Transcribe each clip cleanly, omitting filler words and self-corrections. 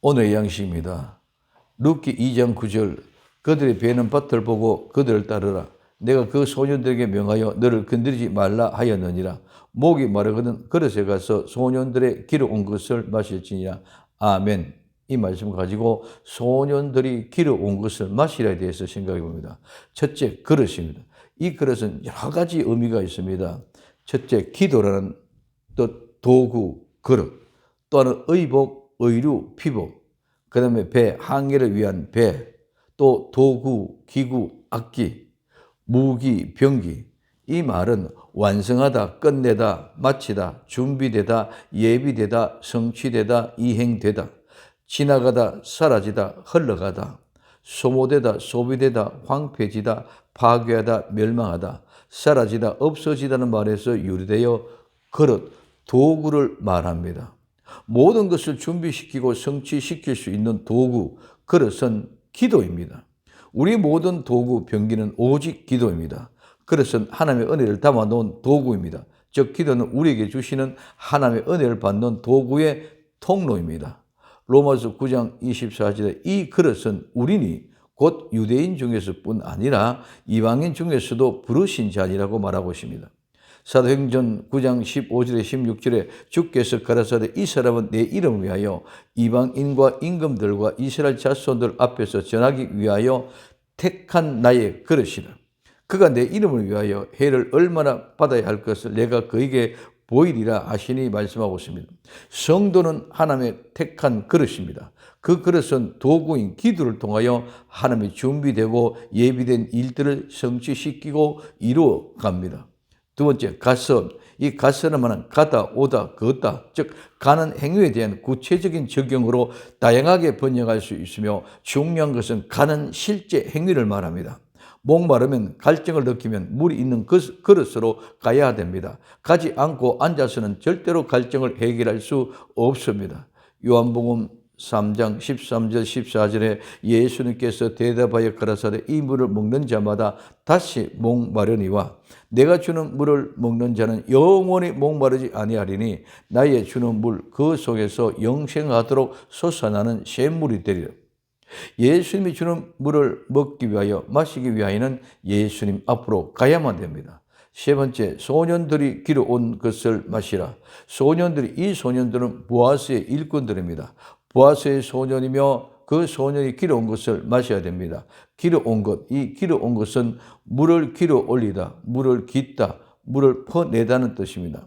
오늘의 양식입니다. 룻기 2장 9절 그들의 배는 밭을 보고 그들을 따르라. 내가 그 소년들에게 명하여 너를 건드리지 말라 하였느니라. 목이 마르거든 그릇에 가서 소년들의 기르 온 것을 마실지니라. 아멘. 이 말씀을 가지고 소년들이 기르 온 것을 마시라에 대해서 생각해 봅니다. 첫째, 그릇입니다. 이 그릇은 여러 가지 의미가 있습니다. 첫째, 기도라는 뜻, 도구, 그릇. 또 하나는 의복, 의류, 피복. 그 다음에 배, 항해를 위한 배. 또 도구, 기구, 악기, 무기, 병기. 이 말은 완성하다, 끝내다, 마치다, 준비되다, 예비되다, 성취되다, 이행되다, 지나가다, 사라지다, 흘러가다, 소모되다, 소비되다, 황폐지다, 파괴하다, 멸망하다, 사라지다, 없어지다는 말에서 유래되어 그릇, 도구를 말합니다. 모든 것을 준비시키고 성취시킬 수 있는 도구, 그릇은 기도입니다. 우리 모든 도구, 병기는 오직 기도입니다. 그릇은 하나님의 은혜를 담아놓은 도구입니다. 즉 기도는 우리에게 주시는 하나님의 은혜를 받는 도구의 통로입니다. 로마서 9장 24절에 이 그릇은 우리니 곧 유대인 중에서뿐 아니라 이방인 중에서도 부르신 자니라고 말하고 있습니다. 사도행전 9장 15절에 16절에 주께서 가라사대 이 사람은 내 이름을 위하여 이방인과 임금들과 이스라엘 자손들 앞에서 전하기 위하여 택한 나의 그릇이라. 그가 내 이름을 위하여 해를 얼마나 받아야 할 것을 내가 그에게 보이리라 하시니 말씀하고 있습니다. 성도는 하나님의 택한 그릇입니다. 그 그릇은 도구인 기도를 통하여 하나님의 준비되고 예비된 일들을 성취시키고 이루어 갑니다. 두 번째, 가서. 이 가서는 말은 가다, 오다, 걷다, 즉 가는 행위에 대한 구체적인 적용으로 다양하게 번역할 수 있으며 중요한 것은 가는 실제 행위를 말합니다. 목마르면 갈증을 느끼면 물이 있는 그릇으로 가야 됩니다. 가지 않고 앉아서는 절대로 갈증을 해결할 수 없습니다. 요한복음 3장 13절 14절에 예수님께서 대답하여 가라사대 이 물을 먹는 자마다 다시 목마르니와 내가 주는 물을 먹는 자는 영원히 목마르지 아니하리니 나의 주는 물 그 속에서 영생하도록 솟아나는 샘물이 되리라. 예수님이 주는 물을 먹기 위하여 마시기 위하여는 예수님 앞으로 가야만 됩니다. 세 번째, 소년들이 길어온 것을 마시라. 이 소년들은 보아스의 일꾼들입니다. 보아스의 소년이며 그 소년이 길어온 것을 마셔야 됩니다. 길어온 것, 이 길어온 것은 물을 길어 올리다, 물을 깃다, 물을 퍼내다는 뜻입니다.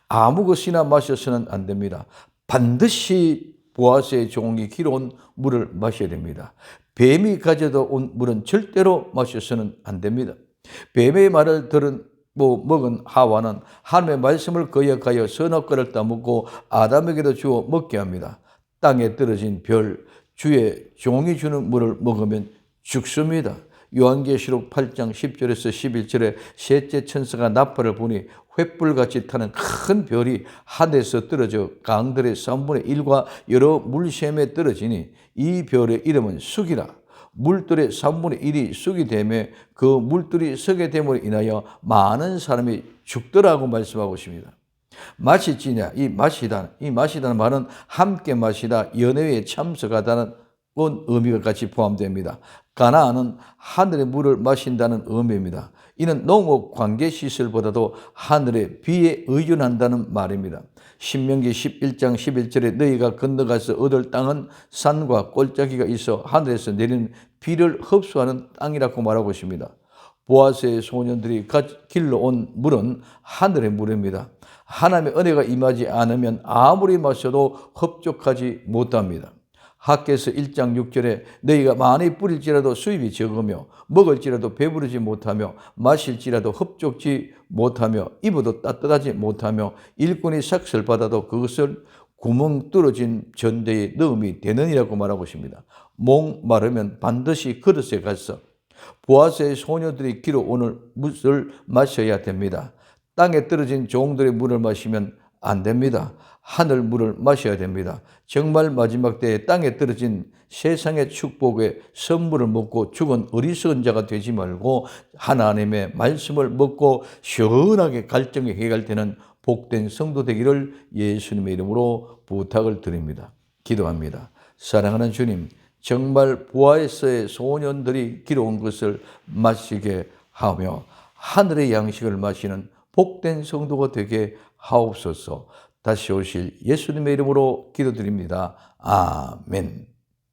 아무 것이나 마셔서는 안 됩니다. 반드시 보아스의 종이 길어온 물을 마셔야 됩니다. 뱀이 가져다 온 물은 절대로 마셔서는 안 됩니다. 뱀의 말을 먹은 하와는 하나님의 말씀을 거역하여 선악과를 따먹고 아담에게도 주어 먹게 합니다. 땅에 떨어진 별, 주의 종이 주는 물을 먹으면 죽습니다. 요한계시록 8장 10절에서 11절에 셋째 천사가 나팔을 부니 횃불같이 타는 큰 별이 하늘에서 떨어져 강들의 3분의 1과 여러 물샘에 떨어지니 이 별의 이름은 쑥이라. 물들의 3분의 1이 쑥이 되며 그 물들이 썩게 됨으로 인하여 많은 사람이 죽더라고 말씀하고 있습니다. 마시지냐, 이 마시다는 말은 함께 마시다, 연회에 참석하다는 의미가 같이 포함됩니다. 가나안은 하늘의 물을 마신다는 의미입니다. 이는 농업 관계 시설보다도 하늘의 비에 의존한다는 말입니다. 신명기 11장 11절에 너희가 건너가서 얻을 땅은 산과 골짜기가 있어 하늘에서 내리는 비를 흡수하는 땅이라고 말하고 있습니다. 보아스의 소년들이 길러온 물은 하늘의 물입니다. 하나님의 은혜가 임하지 않으면 아무리 마셔도 흡족하지 못합니다. 학개서 1장 6절에 너희가 많이 뿌릴지라도 수입이 적으며 먹을지라도 배부르지 못하며 마실지라도 흡족지 못하며 입어도 따뜻하지 못하며 일꾼이 삭슬 받아도 그것을 구멍 뚫어진 전대에 넣음이 되느니라고 말하고 있습니다. 목마르면 반드시 그릇에 가서 보아스의 소녀들이 길어오는 물을 마셔야 됩니다. 땅에 떨어진 종들의 물을 마시면 안 됩니다. 하늘 물을 마셔야 됩니다. 정말 마지막 때에 땅에 떨어진 세상의 축복의 선물을 먹고 죽은 어리석은 자가 되지 말고 하나님의 말씀을 먹고 시원하게 갈증이 해결되는 복된 성도 되기를 예수님의 이름으로 부탁을 드립니다. 기도합니다. 사랑하는 주님, 정말 부하에서의 소년들이 기록한 것을 마시게 하며 하늘의 양식을 마시는 복된 성도가 되게 하옵소서. 다시 오실 예수님의 이름으로 기도드립니다. 아멘.